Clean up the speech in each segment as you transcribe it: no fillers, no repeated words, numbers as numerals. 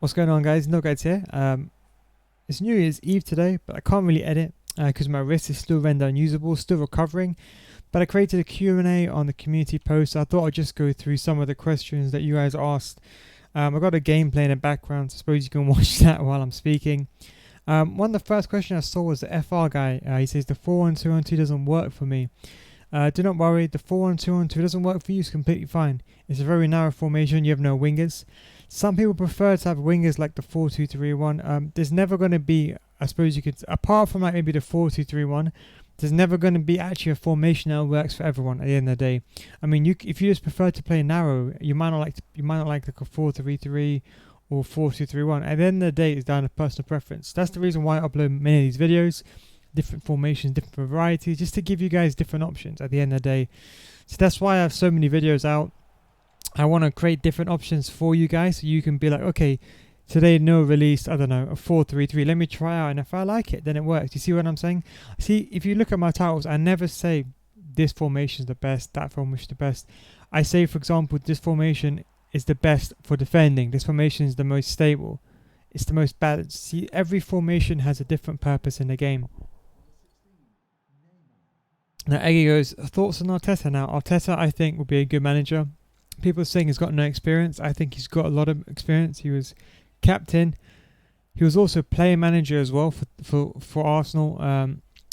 What's going on, guys? No guys here. It's New Year's Eve today, but I can't really edit because my wrist is still rendered unusable, still recovering. But I created a Q&A on the community post. So I thought I'd just go through some of the questions that you guys asked. I got a gameplay in the background, so I suppose you can watch that while I'm speaking. One of the first questions I saw was the FR guy. He says the 4-1-2-1-2 doesn't work for me. Do not worry, the 4-1-2-1-2 doesn't work for you. It's completely fine. It's a very narrow formation. You have no wingers. Some people prefer to have wingers like the 4-2-3-1. There's never going to be, I suppose you could, apart from like maybe the 4-2-3-1, there's never going to be actually a formation that works for everyone at the end of the day. I mean, if you just prefer to play narrow, you might not like a 4-3-3 or 4-2-3-1. At the end of the day, it's down to personal preference. That's the reason why I upload many of these videos, different formations, different varieties, just to give you guys different options at the end of the day. So that's why I have so many videos out. I want to create different options for you guys, so you can be like, okay, today no release, I don't know, a 4-3-3. Let me try out, and if I like it, then it works. You see what I'm saying? See, if you look at my titles, I never say this formation is the best, that formation is the best. I say, for example, this formation is the best for defending. This formation is the most stable. It's the most balanced. See, every formation has a different purpose in the game. Now, Eggy goes, thoughts on Arteta now? Arteta, I think, will be a good manager. People are saying he's got no experience. I think he's got a lot of experience. He was captain. He was also player manager as well for Arsenal.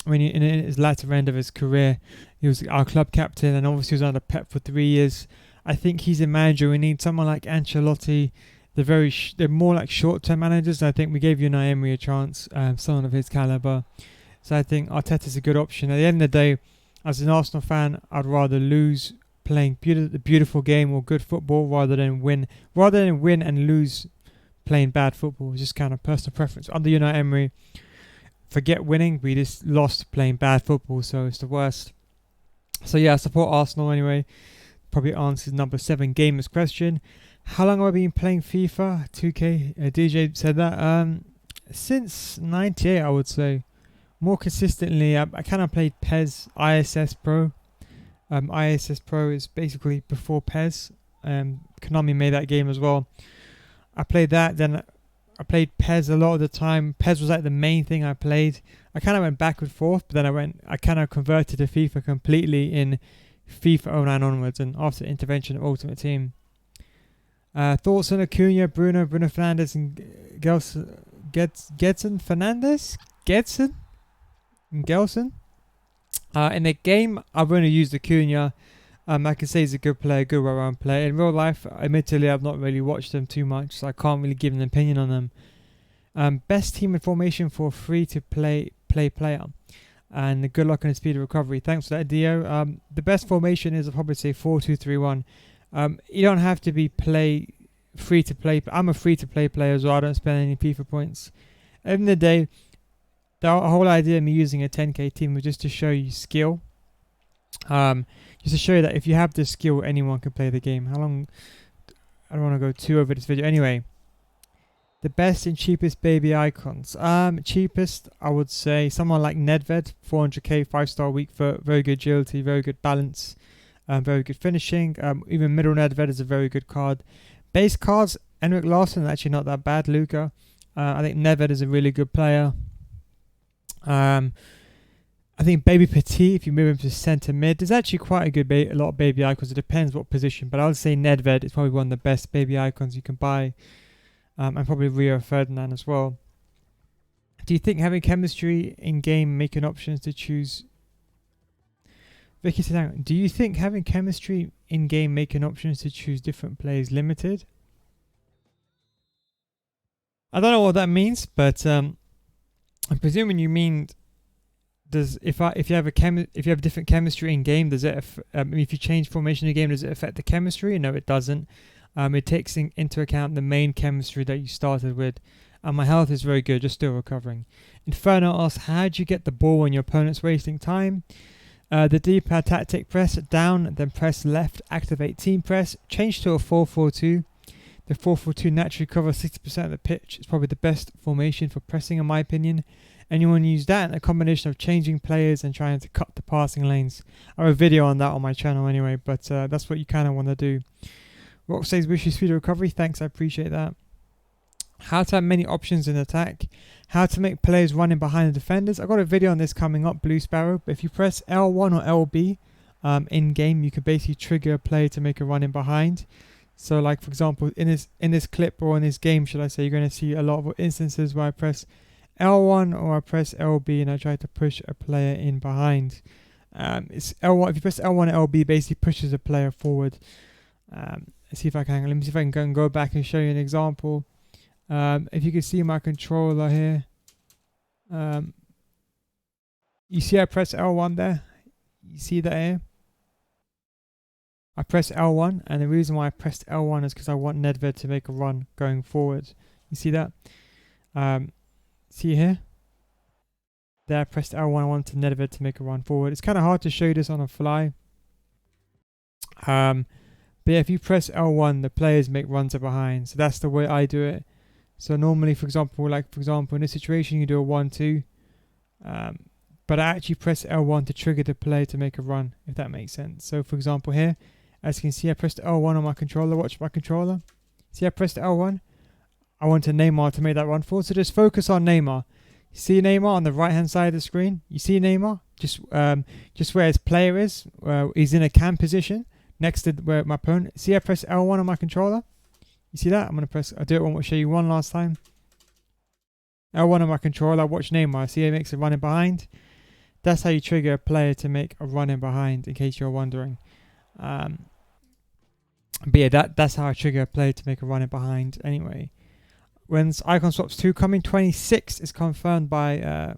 When in his latter end of his career, he was our club captain, and obviously he was under Pep for 3 years. I think he's a manager. We need someone like Ancelotti. They're more like short-term managers. I think we gave Unai Emery a chance, someone of his caliber. So I think Arteta's a good option. At the end of the day, as an Arsenal fan, I'd rather lose playing the beautiful game or good football rather than win and lose playing bad football. It's just kind of personal preference. Under Unai Emery, forget winning, we just lost playing bad football, so it's the worst. So yeah, I support Arsenal anyway. Probably answers number 7 gamers question. How long have I been playing FIFA 2K? DJ said that since 98, I would say. More consistently, I kind of played PES ISS Pro. ISS Pro is basically before PES. Konami made that game as well. I played that, then I played PES a lot of the time. PES was like the main thing I played. I kind of went back and forth, but then I kind of converted to FIFA completely in FIFA 09 onwards, and after the intervention of Ultimate Team. Thoughts on Acuna, Bruno Fernandes, and Gedson Fernandes? Gelson? In the game, I've only used Acuna. I can say he's a good player, good all-round player. In real life, admittedly, I've not really watched them too much, so I can't really give an opinion on them. Best team and formation for free-to-play player. And good luck on the speed of recovery. Thanks for that, Dio. The best formation is, I'll probably say 4-2-3-1. You don't have to be free-to-play. I'm a free-to-play player as well. I don't spend any FIFA points. At the end of the day, the whole idea of me using a 10k team was just to show you skill. Just to show you that if you have the skill, anyone can play the game. How long? I don't want to go too over this video. Anyway, the best and cheapest baby icons. Cheapest, I would say someone like Nedved, 400k, 5-star weak foot, very good agility, very good balance, very good finishing. Even middle Nedved is a very good card. Base cards, Henrik Larsson, actually not that bad. Luca, I think Nedved is a really good player. I think Baby Petit, if you move him to centre mid, there's actually quite a lot of baby icons. It depends what position, but I would say Nedved is probably one of the best baby icons you can buy. And probably Rio Ferdinand as well. Do you think having chemistry in game making options to choose? Vicky said, do you think having chemistry in game making options to choose different players limited? I don't know what that means, but I'm presuming you mean if you have different chemistry in game, does it if you change formation in the game, does it affect the chemistry? No, it doesn't. It takes into account the main chemistry that you started with. And my health is very good, just still recovering. Inferno asks, how do you get the ball when your opponent's wasting time? The D-pad tactic, press down, then press left, activate team press, change to a 4-4-2. The 4-4-2 naturally covers 60% of the pitch. It's probably the best formation for pressing in my opinion. Anyone use that in a combination of changing players and trying to cut the passing lanes. I have a video on that on my channel anyway, but that's what you kind of want to do. Rock says, wish you speed recovery. Thanks, I appreciate that. how to have many options in attack, how to make players running behind the defenders. I've got a video on this coming up, Blue Sparrow. But if you press L1 or LB in game, you can basically trigger a player to make a run in behind. So like for example, in this clip or in this game, should I say, you're going to see a lot of instances where I press L1 or I press LB and I try to push a player in behind. It's L1. If you press L1 and LB, basically pushes a player forward. Let's see if I can. Let me see if I can go back and show you an example. If you can see my controller here, you see I press L1 there. You see that here? I press L1, and the reason why I pressed L1 is because I want Nedved to make a run going forward. You see that? See here? There I pressed L1, I wanted Nedved to make a run forward. It's kind of hard to show you this on a fly. But yeah, if you press L1, the players make runs are behind. So that's the way I do it. So normally, for example, in this situation, you do a 1-2. But I actually press L1 to trigger the player to make a run, if that makes sense. So for example here, as you can see, I pressed L1 on my controller. Watch my controller. See, I pressed L1. I wanted Neymar to make that run forward. So just focus on Neymar. You see Neymar on the right-hand side of the screen? You see Neymar? Just where his player is. He's in a cam position next to where my opponent. See, I press L1 on my controller. You see that? I'll do it one. I'll show you one last time. L1 on my controller. Watch Neymar. See, he makes a run in behind. That's how you trigger a player to make a run in behind, in case you're wondering. But yeah, that's how I trigger a player to make a run in behind. Anyway, when Icon Swaps 2 coming 26 is confirmed by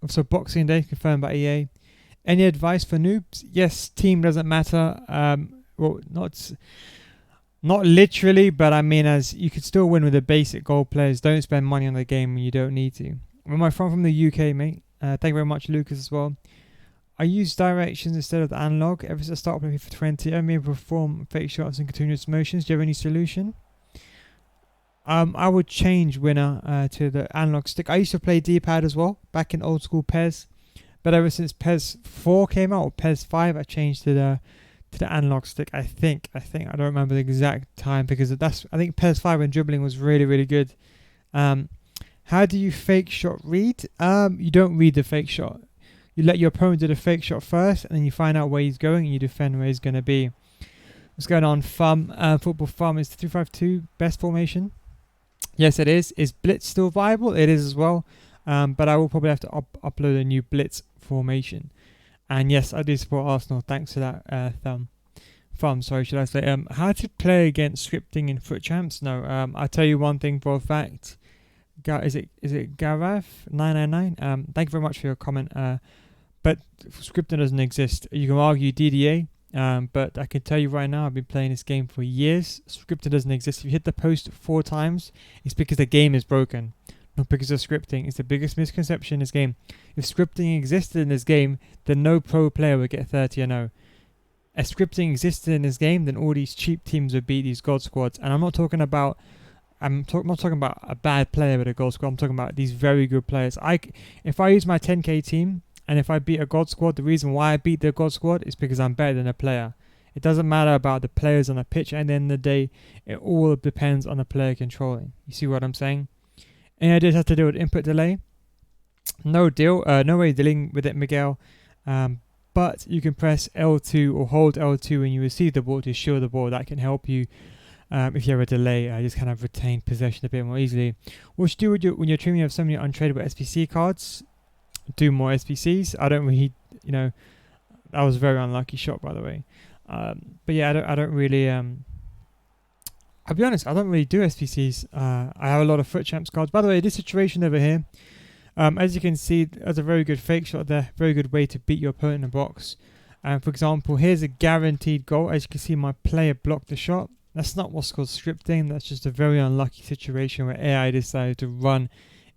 also Boxing Day confirmed by EA. Any advice for noobs? Yes, team doesn't matter. Well, not literally, but I mean, as you could still win with the basic gold players. Don't spend money on the game when you don't need to. Where am I from the UK, mate? Thank you very much, Lucas, as well. I use directions instead of the analog. Ever since I started playing FIFA 20, I may perform fake shots and continuous motions. Do you have any solution? I would change winner to the analog stick. I used to play D-pad as well, back in old school PES. But ever since PES 4 came out, or PES 5, I changed to the analog stick. I think. I don't remember the exact time, because I think PES 5 when dribbling was really, really good. How do you fake shot read? You don't read the fake shot. You let your opponent do the fake shot first, and then you find out where he's going, and you defend where he's going to be. What's going on, Football Farm? Is 3-5-2 best formation? Yes, it is. Is Blitz still viable? It is as well. But I will probably have to upload a new Blitz formation. And yes, I do support Arsenal. Thanks for that thumb. Sorry, should I say? How to play against scripting in Foot Champs? No. I'll tell you one thing for a fact. Is it Garaf999? Thank you very much for your comment. But scripting doesn't exist. You can argue DDA, but I can tell you right now, I've been playing this game for years. Scripting doesn't exist. If you hit the post 4 times, it's because the game is broken, not because of scripting. It's the biggest misconception in this game. If scripting existed in this game, then no pro player would get 30 or no. If scripting existed in this game, then all these cheap teams would beat these god squads. And I'm not talking about not talking about a bad player with a gold squad. I'm talking about these very good players. If I use my 10k team and if I beat a god squad, the reason why I beat the god squad is because I'm better than a player. It doesn't matter about the players on the pitch. At the end of the day, it all depends on the player controlling. You see what I'm saying? Any ideas have to do with input delay? No deal. No way dealing with it, Miguel. But you can press L2 or hold L2 when you receive the ball to shield the ball. That can help you. If you have a delay, just kind of retain possession a bit more easily. What you do when you're dreaming of so many untradeable SPC cards? Do more SPCs. I don't really, that was a very unlucky shot, by the way. But yeah, I don't really. I'll be honest, I don't really do SPCs. I have a lot of Foot Champs cards. By the way, this situation over here, as you can see, there's a very good fake shot there. Very good way to beat your opponent in the box. For example, here's a guaranteed goal. As you can see, my player blocked the shot. That's not what's called scripting. That's just a very unlucky situation where AI decided to run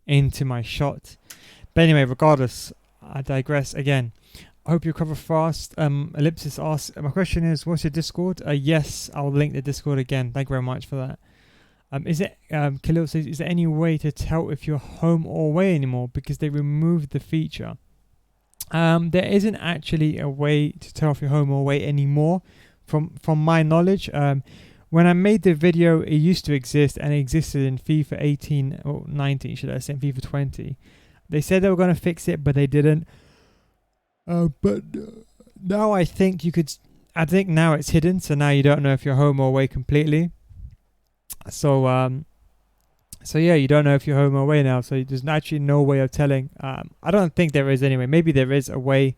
into my shot. But anyway, regardless, I digress again. I hope you recover fast. Ellipsis asks, my question is, what's your Discord? Yes, I'll link the Discord again. Thank you very much for that. Khalil says, is there any way to tell if you're home or away anymore? Because they removed the feature. There isn't actually a way to tell if you're home or away anymore, from my knowledge. When I made the video, it used to exist, and it existed in FIFA 18 or 19, should I say, in FIFA 20. They said they were going to fix it, but they didn't. But now I think you could. I think now it's hidden, so now you don't know if you're home or away completely. So yeah, you don't know if you're home or away now. So there's actually no way of telling. I don't think there is anyway. Maybe there is a way,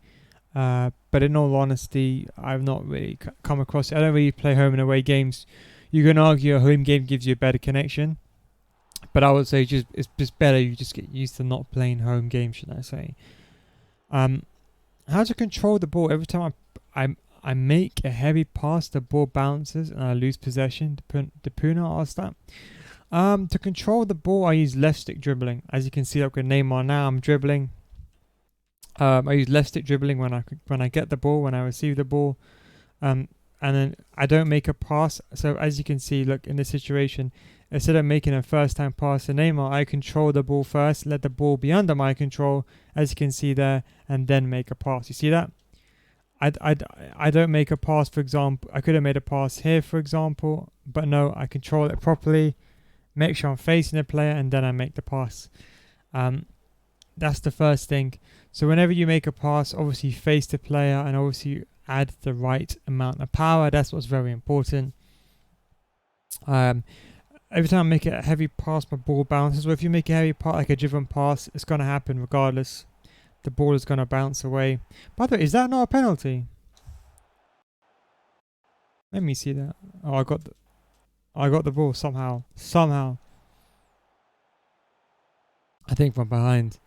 but in all honesty, I've not really come across it. I don't really play home and away games. You can argue a home game gives you a better connection, but I would say it's just better you just get used to not playing home games, should I say. How to control the ball? Every time I make a heavy pass, the ball bounces and I lose possession. Depuna asked that. To control the ball, I use left stick dribbling. As you can see, I've got Neymar now. I'm dribbling. I use left stick dribbling when I get the ball, when I receive the ball, and then I don't make a pass. So as you can see, look, in this situation, instead of making a first time pass to Neymar, I control the ball first, let the ball be under my control, as you can see there, and then make a pass. You see that? I don't make a pass, for example. I could have made a pass here, for example, but no, I control it properly, make sure I'm facing the player, and then I make the pass. That's the first thing. So whenever you make a pass, obviously face the player and obviously add the right amount of power. That's what's very important. Every time I make a heavy pass, my ball bounces. Well, if you make a heavy pass, like a driven pass, it's going to happen regardless. The ball is going to bounce away. By the way, is that not a penalty? Let me see that. Oh, I got the ball somehow. I think from behind.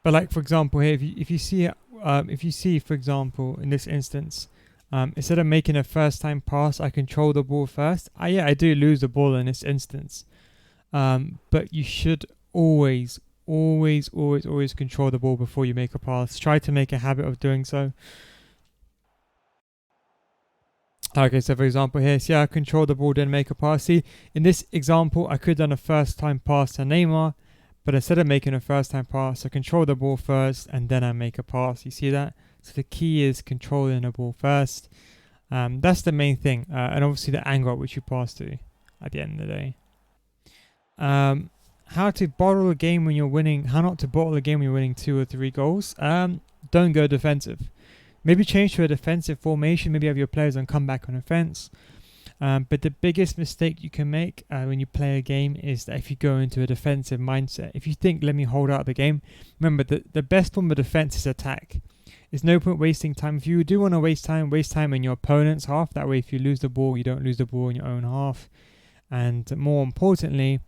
But like, for example, here, if you see, for example, in this instance, instead of making a first time pass, I control the ball first. I do lose the ball in this instance. But you should always control the ball before you make a pass. Try to make a habit of doing so. Okay, so for example here, see, I control the ball, then make a pass. See, in this example, I could have done a first time pass to Neymar, but instead of making a first time pass, I control the ball first and then I make a pass. You see that? So the key is controlling the ball first. That's the main thing, and obviously the angle at which you pass to at the end of the day. How to bottle a game when you're winning. How not to bottle a game when you're winning 2 or 3 goals. Don't go defensive. Maybe change to a defensive formation. Maybe have your players on comeback on offense. But the biggest mistake you can make when you play a game is that if you go into a defensive mindset. If you think, let me hold out the game. Remember, the best form of defense is attack. There's no point wasting time. If you do want to waste time in your opponent's half. That way, if you lose the ball, you don't lose the ball in your own half. And more importantly,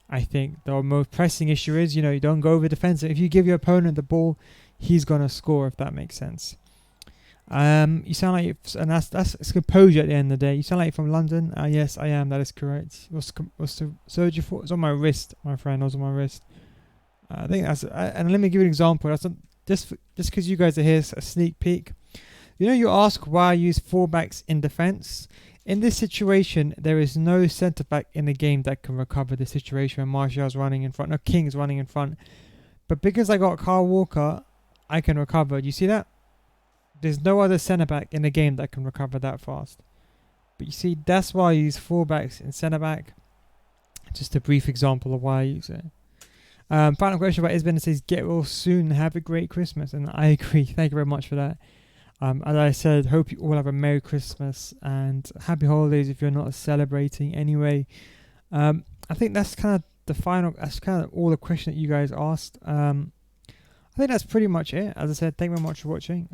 I think the most pressing issue is, you don't go over defensive. If you give your opponent the ball, he's going to score, if that makes sense. You sound like, and that's composure at the end of the day. You sound like you're from London. Yes, I am. That is correct. What's the surgery for? It's on my wrist, my friend. It was on my wrist. I think that's. And let me give you an example. That's not, just because you guys are here, a sneak peek. You ask why I use fullbacks in defense. In this situation, there is no centre back in the game that can recover the situation when Martial's running in front. No, King's running in front. But because I got Kyle Walker, I can recover. Do you see that? There's no other centre back in the game that can recover that fast. But you see, that's why I use fullbacks in centre back. Just a brief example of why I use it. Final question about Isbin. It says, get well soon. Have a great Christmas. And I agree. Thank you very much for that. As I said, hope you all have a Merry Christmas and Happy Holidays if you're not celebrating anyway. I think that's kind of that's kind of all the question that you guys asked. I think that's pretty much it. As I said, thank you very much for watching.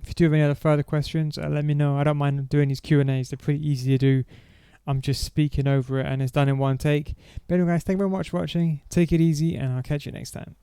If you do have any other further questions, let me know. I don't mind doing these Q&As. They're pretty easy to do. I'm just speaking over it and it's done in one take. But anyway guys, thank you very much for watching. Take it easy and I'll catch you next time.